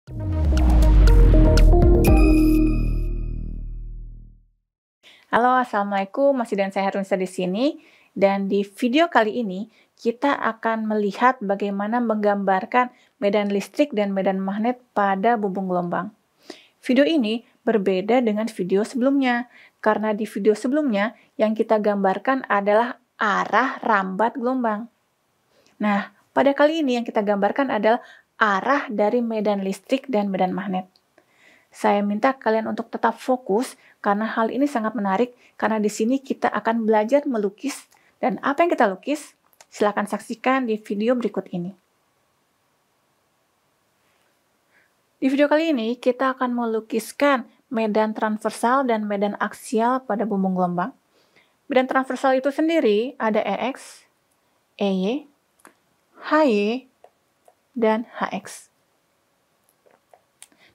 Halo, Assalamualaikum. Masih dengan saya Harunisa di sini. Dan di video kali ini, kita akan melihat bagaimana menggambarkan medan listrik dan medan magnet pada bumbung gelombang. Video ini berbeda dengan video sebelumnya, karena di video sebelumnya yang kita gambarkan adalah arah rambat gelombang. Nah, pada kali ini yang kita gambarkan adalah arah dari medan listrik dan medan magnet. Saya minta kalian untuk tetap fokus karena hal ini sangat menarik karena di sini kita akan belajar melukis dan apa yang kita lukis silakan saksikan di video berikut ini. Di video kali ini kita akan melukiskan medan transversal dan medan aksial pada bumbung gelombang. Medan transversal itu sendiri ada EX, EY, HY, dan HX.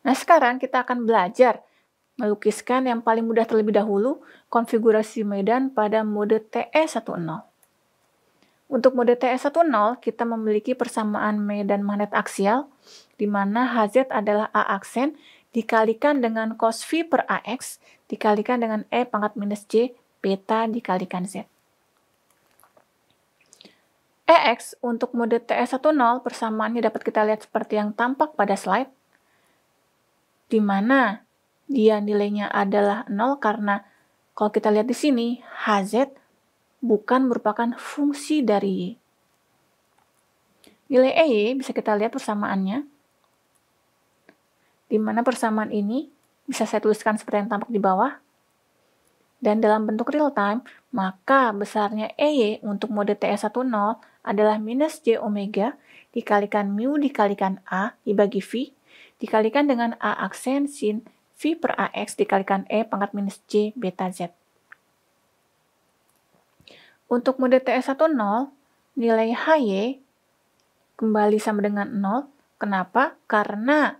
Nah, sekarang kita akan belajar melukiskan yang paling mudah terlebih dahulu, konfigurasi medan pada mode TE10. Untuk mode TE10, kita memiliki persamaan medan magnet aksial, di mana Hz adalah A aksen dikalikan dengan cos V per AX, dikalikan dengan E pangkat minus J, beta dikalikan Z. EX untuk mode TE10 persamaannya dapat kita lihat seperti yang tampak pada slide, di mana dia nilainya adalah 0 karena kalau kita lihat di sini, Hz bukan merupakan fungsi dari Y. Nilai EY bisa kita lihat persamaannya, di mana persamaan ini bisa saya tuliskan seperti yang tampak di bawah. Dan dalam bentuk real time, maka besarnya EY untuk mode TE10 adalah minus J omega dikalikan mu dikalikan A dibagi V, dikalikan dengan A aksen sin V per AX dikalikan E pangkat minus J beta Z. Untuk mode TE10, nilai HY kembali sama dengan 0. Kenapa? Karena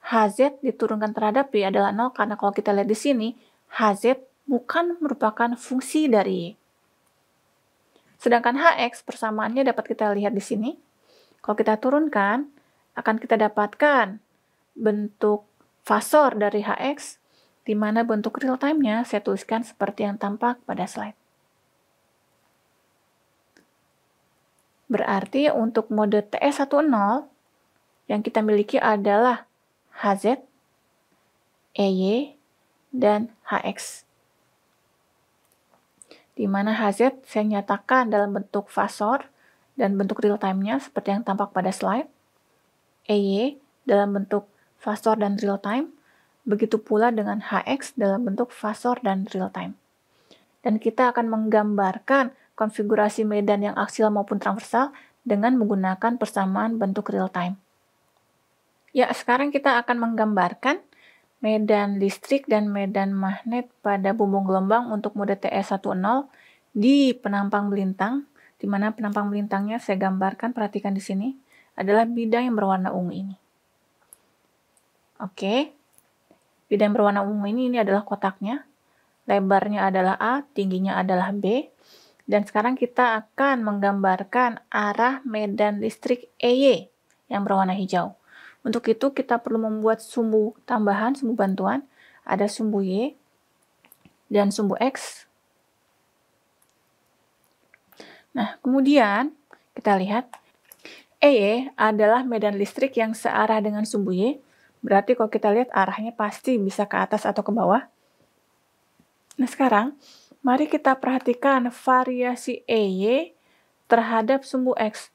Hz diturunkan terhadap Y adalah 0, karena kalau kita lihat di sini, Hz bukan merupakan fungsi dari Y. Sedangkan Hx persamaannya dapat kita lihat di sini. Kalau kita turunkan, akan kita dapatkan bentuk fasor dari Hx, di mana bentuk real time-nya saya tuliskan seperti yang tampak pada slide. Berarti untuk mode TE10, yang kita miliki adalah Hz, EY, dan Hx. Di mana Hz saya nyatakan dalam bentuk fasor dan bentuk real time-nya seperti yang tampak pada slide. EY dalam bentuk fasor dan real time, begitu pula dengan Hx dalam bentuk fasor dan real time. Dan kita akan menggambarkan konfigurasi medan yang aksial maupun transversal dengan menggunakan persamaan bentuk real time. Ya, sekarang kita akan menggambarkan medan listrik dan medan magnet pada bumbung gelombang untuk mode TE10 di penampang melintang, di mana penampang melintangnya saya gambarkan, perhatikan di sini, adalah bidang yang berwarna ungu ini. Oke, bidang berwarna ungu ini adalah kotaknya, lebarnya adalah A, tingginya adalah B, dan sekarang kita akan menggambarkan arah medan listrik EY yang berwarna hijau. Untuk itu kita perlu membuat sumbu tambahan, sumbu bantuan, ada sumbu Y dan sumbu X. Nah, kemudian kita lihat EY adalah medan listrik yang searah dengan sumbu Y. Berarti kalau kita lihat arahnya pasti bisa ke atas atau ke bawah. Nah, sekarang mari kita perhatikan variasi EY terhadap sumbu X.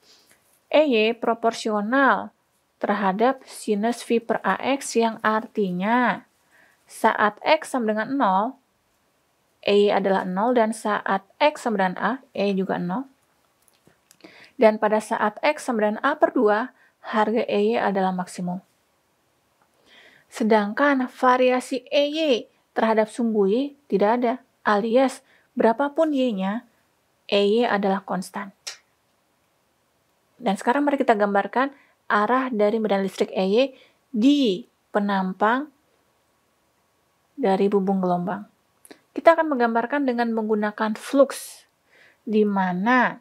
EY proporsional terhadap sinus V per AX yang artinya saat X sama dengan 0, EY adalah 0, dan saat X sama dengan A, EY juga 0. Dan pada saat X sama dengan A per 2, harga EY adalah maksimum. Sedangkan variasi EY terhadap sumbu Y tidak ada, alias berapapun Y-nya, EY adalah konstan. Dan sekarang mari kita gambarkan arah dari medan listrik EY di penampang dari bumbung gelombang. Kita akan menggambarkan dengan menggunakan flux, di mana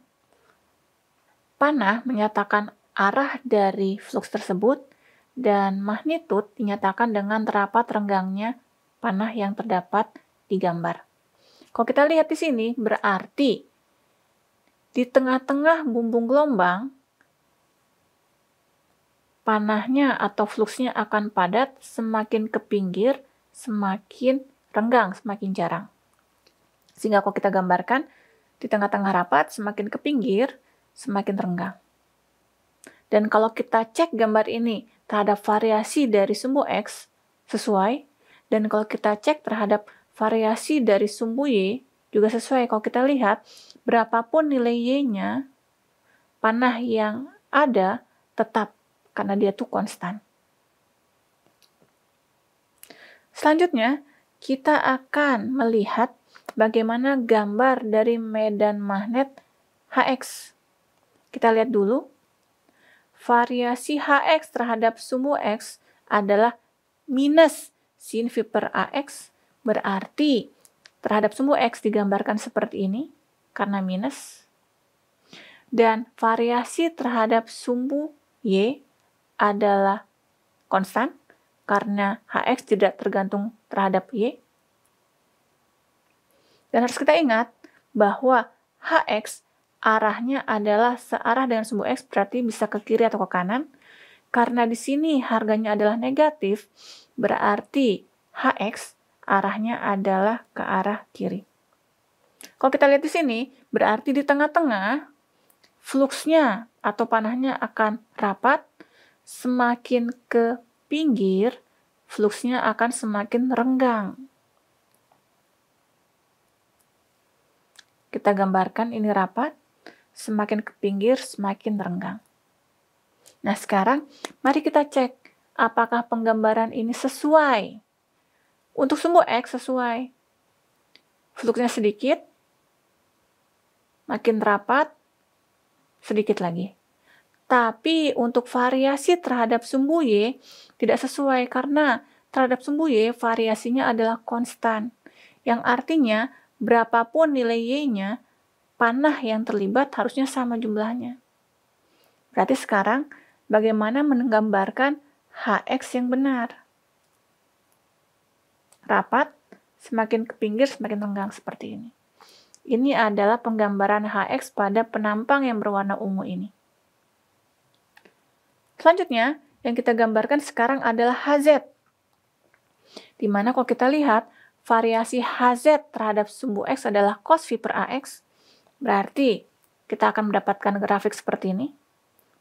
panah menyatakan arah dari flux tersebut, dan magnitude dinyatakan dengan terapat renggangnya panah yang terdapat di gambar. Kalau kita lihat di sini, berarti di tengah-tengah bumbung gelombang, panahnya atau fluksnya akan padat, semakin ke pinggir, semakin renggang, semakin jarang. Sehingga kalau kita gambarkan, di tengah-tengah rapat, semakin ke pinggir, semakin renggang. Dan kalau kita cek gambar ini terhadap variasi dari sumbu X, sesuai. Dan kalau kita cek terhadap variasi dari sumbu Y, juga sesuai. Kalau kita lihat, berapapun nilai Y-nya, panah yang ada tetap, karena dia tuh konstan. Selanjutnya, kita akan melihat bagaimana gambar dari medan magnet Hx. Kita lihat dulu. Variasi Hx terhadap sumbu X adalah minus sin V per AX, berarti terhadap sumbu X digambarkan seperti ini, karena minus. Dan variasi terhadap sumbu Y adalah konstan, karena Hx tidak tergantung terhadap Y. Dan harus kita ingat bahwa Hx arahnya adalah searah dengan sumbu X, berarti bisa ke kiri atau ke kanan. Karena di sini harganya adalah negatif, berarti Hx arahnya adalah ke arah kiri. Kalau kita lihat di sini, berarti di tengah-tengah, fluksnya atau panahnya akan rapat, semakin ke pinggir, fluksnya akan semakin renggang. Kita gambarkan ini rapat, semakin ke pinggir, semakin renggang. Nah, sekarang mari kita cek apakah penggambaran ini sesuai. Untuk sumbu X sesuai. Fluksnya sedikit, makin rapat, sedikit lagi. Tapi untuk variasi terhadap sumbu Y tidak sesuai karena terhadap sumbu Y variasinya adalah konstan. Yang artinya berapapun nilai Y-nya, panah yang terlibat harusnya sama jumlahnya. Berarti sekarang bagaimana menggambarkan Hx yang benar? Rapat, semakin ke pinggir, semakin renggang seperti ini. Ini adalah penggambaran Hx pada penampang yang berwarna ungu ini. Selanjutnya, yang kita gambarkan sekarang adalah Hz. Di mana kalau kita lihat, variasi Hz terhadap sumbu X adalah cos V per AX. Berarti kita akan mendapatkan grafik seperti ini.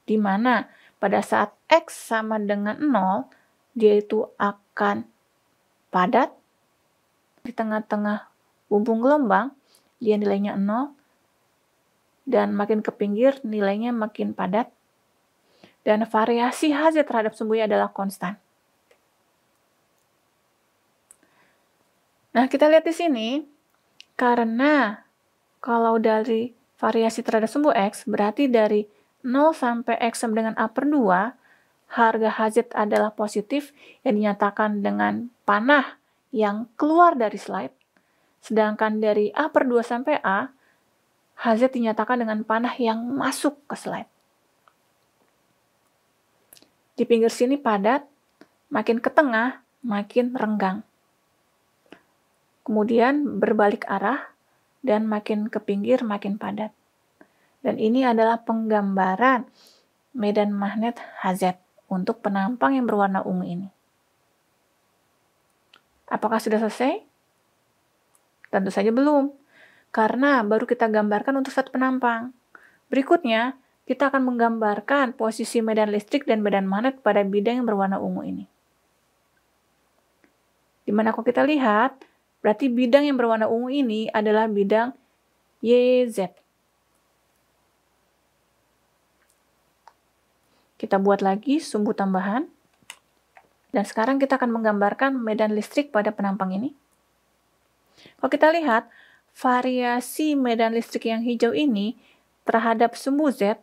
Di mana pada saat X sama dengan 0, dia itu akan padat. Di tengah-tengah bumbung gelombang, dia nilainya 0. Dan makin ke pinggir, nilainya makin padat. Dan variasi Hz terhadap sumbu Y adalah konstan. Nah, kita lihat di sini, karena kalau dari variasi terhadap sumbu X, berarti dari 0 sampai X sama dengan A per 2, harga Hz adalah positif yang dinyatakan dengan panah yang keluar dari slide. Sedangkan dari A per 2 sampai A, Hz dinyatakan dengan panah yang masuk ke slide. Di pinggir sini padat, makin ke tengah, makin renggang. Kemudian berbalik arah, dan makin ke pinggir, makin padat. Dan ini adalah penggambaran medan magnet Hz untuk penampang yang berwarna ungu ini. Apakah sudah selesai? Tentu saja belum, karena baru kita gambarkan untuk satu penampang. Berikutnya, kita akan menggambarkan posisi medan listrik dan medan magnet pada bidang yang berwarna ungu ini. Dimana kalau kita lihat, berarti bidang yang berwarna ungu ini adalah bidang YZ. Kita buat lagi sumbu tambahan. Dan sekarang kita akan menggambarkan medan listrik pada penampang ini. Kalau kita lihat, variasi medan listrik yang hijau ini terhadap sumbu Z,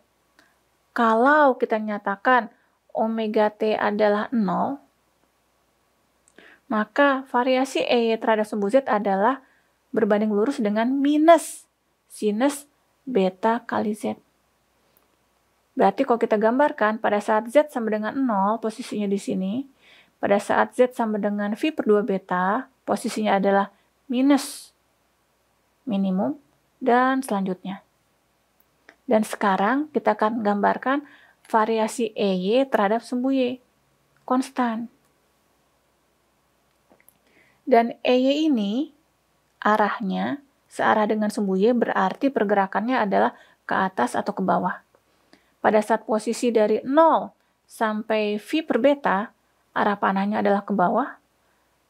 kalau kita nyatakan omega T adalah 0, maka variasi EY terhadap sumbu Z adalah berbanding lurus dengan minus sinus beta kali Z. Berarti kalau kita gambarkan, pada saat Z sama dengan 0, posisinya di sini. Pada saat Z sama dengan V per 2 beta, posisinya adalah minus minimum, dan selanjutnya. Dan sekarang kita akan gambarkan variasi EY terhadap sumbu Y, konstan. Dan EY ini arahnya searah dengan sumbu Y, berarti pergerakannya adalah ke atas atau ke bawah. Pada saat posisi dari 0 sampai V per beta, arah panahnya adalah ke bawah.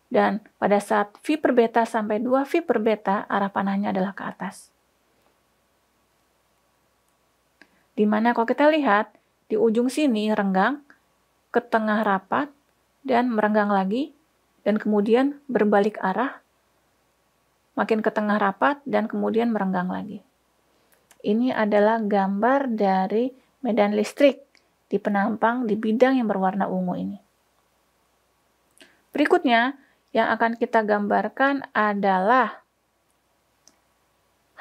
Dan pada saat V per beta sampai 2V per beta, arah panahnya adalah ke atas. Dimana kalau kita lihat, di ujung sini renggang, ke tengah rapat, dan merenggang lagi, dan kemudian berbalik arah, makin ke tengah rapat, dan kemudian merenggang lagi. Ini adalah gambar dari medan listrik di penampang di bidang yang berwarna ungu ini. Berikutnya, yang akan kita gambarkan adalah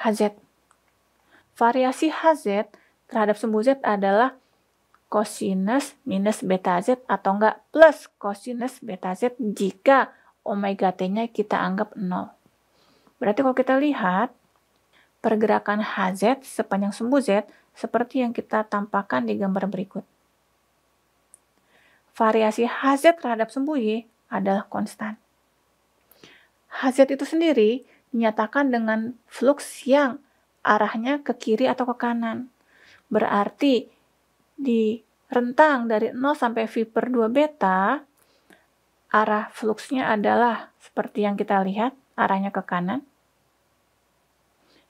HZ. Variasi HZ terhadap sumbu Z adalah cosinus minus beta Z atau enggak plus cosinus beta Z jika omega T-nya kita anggap 0. Berarti kalau kita lihat, pergerakan HZ sepanjang sumbu Z seperti yang kita tampakkan di gambar berikut. Variasi HZ terhadap sumbu Y adalah konstan. HZ itu sendiri dinyatakan dengan flux yang arahnya ke kiri atau ke kanan. Berarti di rentang dari 0 sampai V per 2 beta, arah fluxnya adalah seperti yang kita lihat, arahnya ke kanan.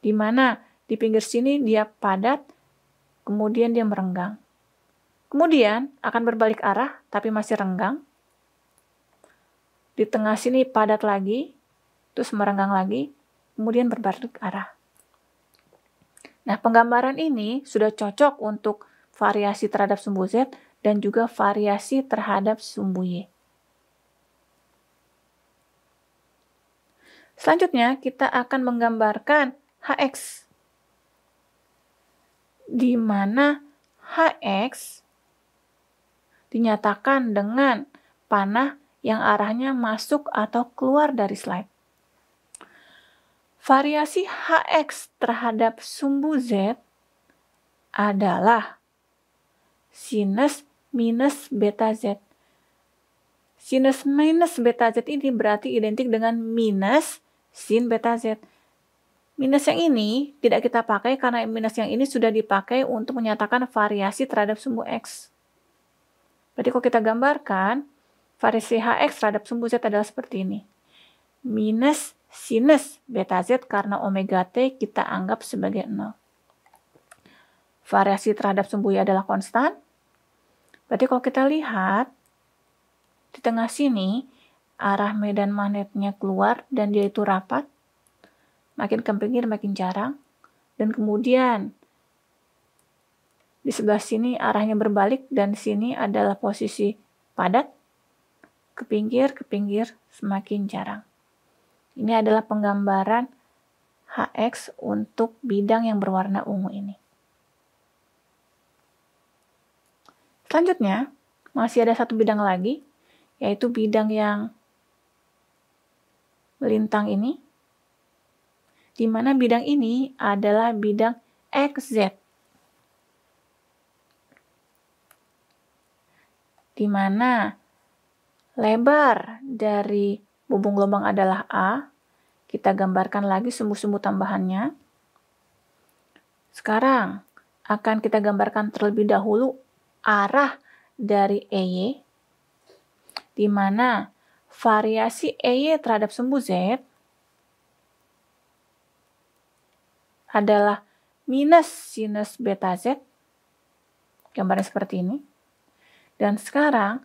Di mana di pinggir sini dia padat, kemudian dia merenggang. Kemudian akan berbalik arah, tapi masih renggang. Di tengah sini padat lagi, terus merenggang lagi, kemudian berbalik arah. Nah, penggambaran ini sudah cocok untuk variasi terhadap sumbu Z dan juga variasi terhadap sumbu Y. Selanjutnya, kita akan menggambarkan HX, di mana HX dinyatakan dengan panah yang arahnya masuk atau keluar dari slide. Variasi HX terhadap sumbu Z adalah sinus minus beta Z. Sinus minus beta Z ini berarti identik dengan minus sin beta Z. Minus yang ini tidak kita pakai karena minus yang ini sudah dipakai untuk menyatakan variasi terhadap sumbu X. Berarti kalau kita gambarkan, variasi HX terhadap sumbu Z adalah seperti ini. Minus sinus beta Z karena omega T kita anggap sebagai 0. Variasi terhadap sumbu Y adalah konstan. Berarti kalau kita lihat, di tengah sini, arah medan magnetnya keluar dan dia itu rapat. Makin ke pinggir makin jarang. Dan kemudian, di sebelah sini arahnya berbalik dan di sini adalah posisi padat. Ke pinggir semakin jarang. Ini adalah penggambaran HX untuk bidang yang berwarna ungu ini. Selanjutnya, masih ada satu bidang lagi, yaitu bidang yang melintang ini, di mana bidang ini adalah bidang XZ. Di mana lebar dari bumbung gelombang adalah A. Kita gambarkan lagi sumbu-sumbu tambahannya. Sekarang akan kita gambarkan terlebih dahulu arah dari EY, di mana variasi EY terhadap sumbu Z adalah minus sinus beta Z. Gambarnya seperti ini. Dan sekarang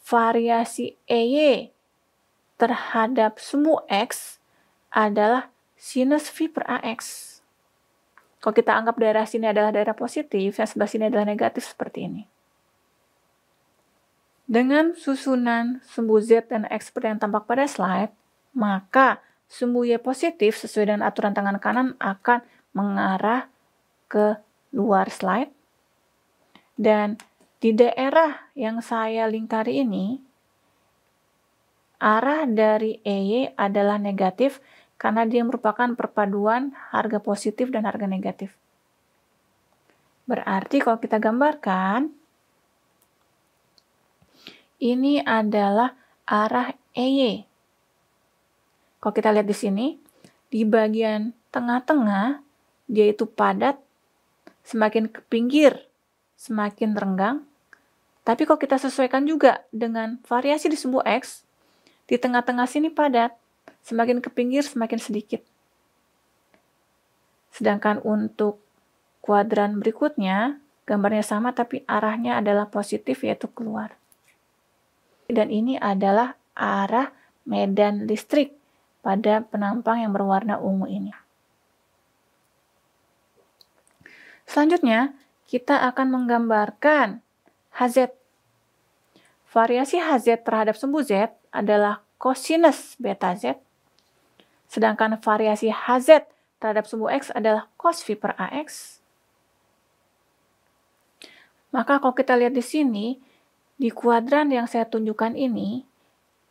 variasi EY terhadap sumbu X adalah sinus V per AX. Kalau kita anggap daerah sini adalah daerah positif, yang sebelah sini adalah negatif seperti ini. Dengan susunan sumbu Z dan X seperti yang tampak pada slide, maka sumbu Y positif sesuai dengan aturan tangan kanan akan mengarah ke luar slide. Dan di daerah yang saya lingkari ini, arah dari EY adalah negatif karena dia merupakan perpaduan harga positif dan harga negatif. Berarti kalau kita gambarkan, ini adalah arah EY. Kalau kita lihat di sini, di bagian tengah-tengah, dia itu padat, semakin ke pinggir, semakin renggang. Tapi kalau kita sesuaikan juga dengan variasi di sumbu X, di tengah-tengah sini padat, semakin ke pinggir, semakin sedikit. Sedangkan untuk kuadran berikutnya, gambarnya sama tapi arahnya adalah positif, yaitu keluar. Dan ini adalah arah medan listrik pada penampang yang berwarna ungu ini. Selanjutnya, kita akan menggambarkan HZ. Variasi HZ terhadap sumbu Z adalah kosinus beta Z, sedangkan variasi HZ terhadap sumbu X adalah cos V per AX. Maka kalau kita lihat di sini, di kuadran yang saya tunjukkan ini,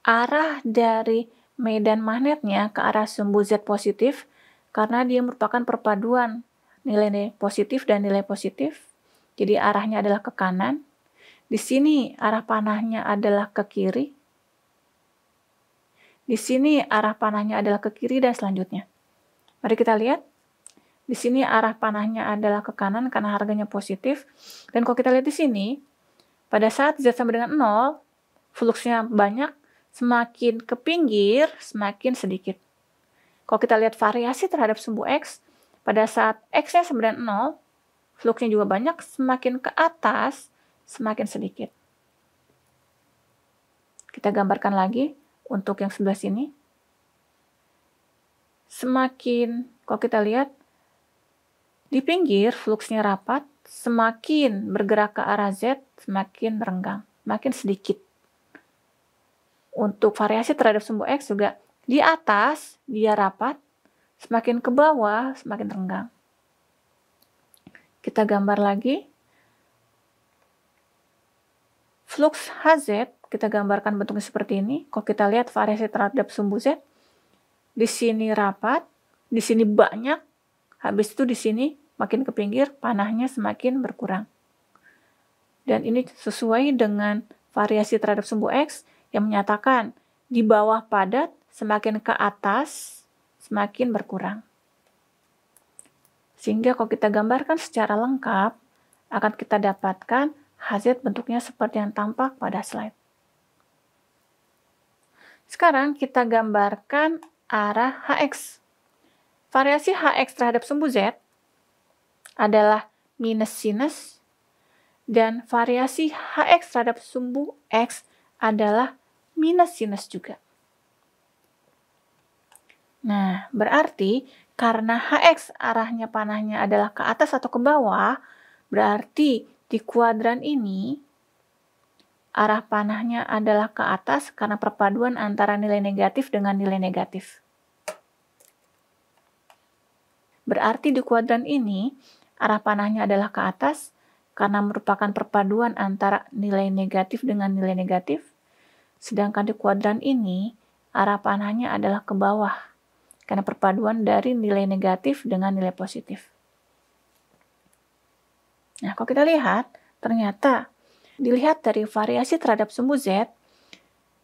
arah dari medan magnetnya ke arah sumbu Z positif karena dia merupakan perpaduan nilai positif dan nilai positif. Jadi arahnya adalah ke kanan. Di sini arah panahnya adalah ke kiri. Di sini arah panahnya adalah ke kiri dan selanjutnya. Mari kita lihat. Di sini arah panahnya adalah ke kanan karena harganya positif. Dan kalau kita lihat di sini, pada saat Z sama dengan 0, fluksnya banyak, semakin ke pinggir, semakin sedikit. Kalau kita lihat variasi terhadap sumbu X, pada saat X-nya sama dengan 0, fluksnya juga banyak, semakin ke atas, semakin sedikit. Kita gambarkan lagi untuk yang sebelah sini. Semakin, kalau kita lihat, di pinggir fluksnya rapat, semakin bergerak ke arah Z, semakin renggang, makin sedikit. Untuk variasi terhadap sumbu X juga, di atas dia rapat, semakin ke bawah, semakin renggang. Kita gambar lagi. Flux HZ, kita gambarkan bentuknya seperti ini. Kalau kita lihat variasi terhadap sumbu Z, di sini rapat, di sini banyak, habis itu di sini makin ke pinggir, panahnya semakin berkurang. Dan ini sesuai dengan variasi terhadap sumbu X yang menyatakan di bawah padat, semakin ke atas, semakin berkurang. Sehingga kalau kita gambarkan secara lengkap, akan kita dapatkan HZ bentuknya seperti yang tampak pada slide. Sekarang kita gambarkan arah HX. Variasi HX terhadap sumbu Z adalah minus sinus, dan variasi HX terhadap sumbu X adalah minus sinus juga. Nah, berarti karena HX arahnya panahnya adalah ke atas atau ke bawah, berarti di kuadran ini arah panahnya adalah ke atas karena perpaduan antara nilai negatif dengan nilai negatif. Berarti di kuadran ini arah panahnya adalah ke atas karena merupakan perpaduan antara nilai negatif dengan nilai negatif. Sedangkan di kuadran ini arah panahnya adalah ke bawah karena perpaduan dari nilai negatif dengan nilai positif. Nah, kalau kita lihat, ternyata dilihat dari variasi terhadap sumbu Z,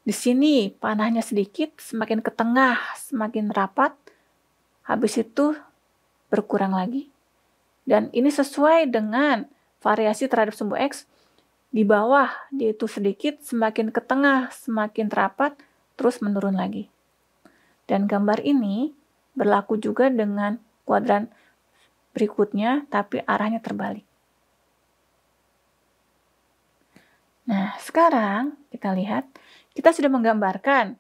di sini panahnya sedikit, semakin ke tengah, semakin rapat, habis itu berkurang lagi. Dan ini sesuai dengan variasi terhadap sumbu X, di bawah dia itu sedikit, semakin ke tengah, semakin rapat, terus menurun lagi. Dan gambar ini berlaku juga dengan kuadran berikutnya, tapi arahnya terbalik. Nah, sekarang kita lihat, kita sudah menggambarkan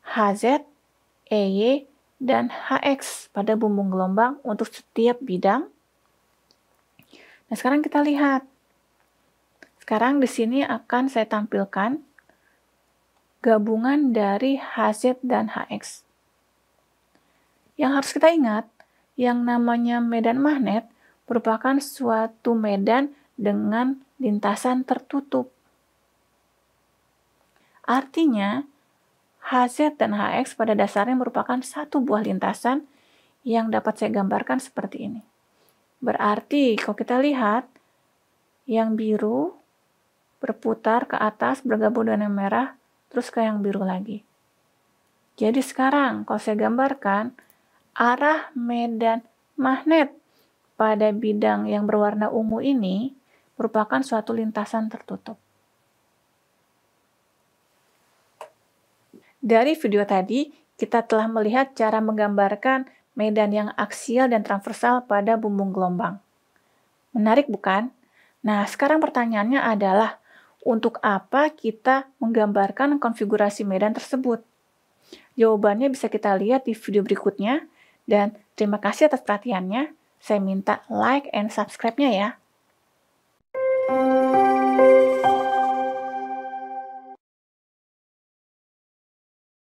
HZ, EY, dan HX pada bumbung gelombang untuk setiap bidang. Nah, sekarang kita lihat. Sekarang di sini akan saya tampilkan gabungan dari HZ dan HX. Yang harus kita ingat, yang namanya medan magnet merupakan suatu medan dengan lintasan tertutup. Artinya, HZ dan HX pada dasarnya merupakan satu buah lintasan yang dapat saya gambarkan seperti ini. Berarti kalau kita lihat, yang biru berputar ke atas, bergabung dengan yang merah, terus ke yang biru lagi. Jadi sekarang kalau saya gambarkan, arah medan magnet pada bidang yang berwarna ungu ini merupakan suatu lintasan tertutup. Dari video tadi, kita telah melihat cara menggambarkan medan yang aksial dan transversal pada bumbung gelombang. Menarik bukan? Nah, sekarang pertanyaannya adalah, untuk apa kita menggambarkan konfigurasi medan tersebut? Jawabannya bisa kita lihat di video berikutnya, dan terima kasih atas perhatiannya. Saya minta like and subscribe-nya ya.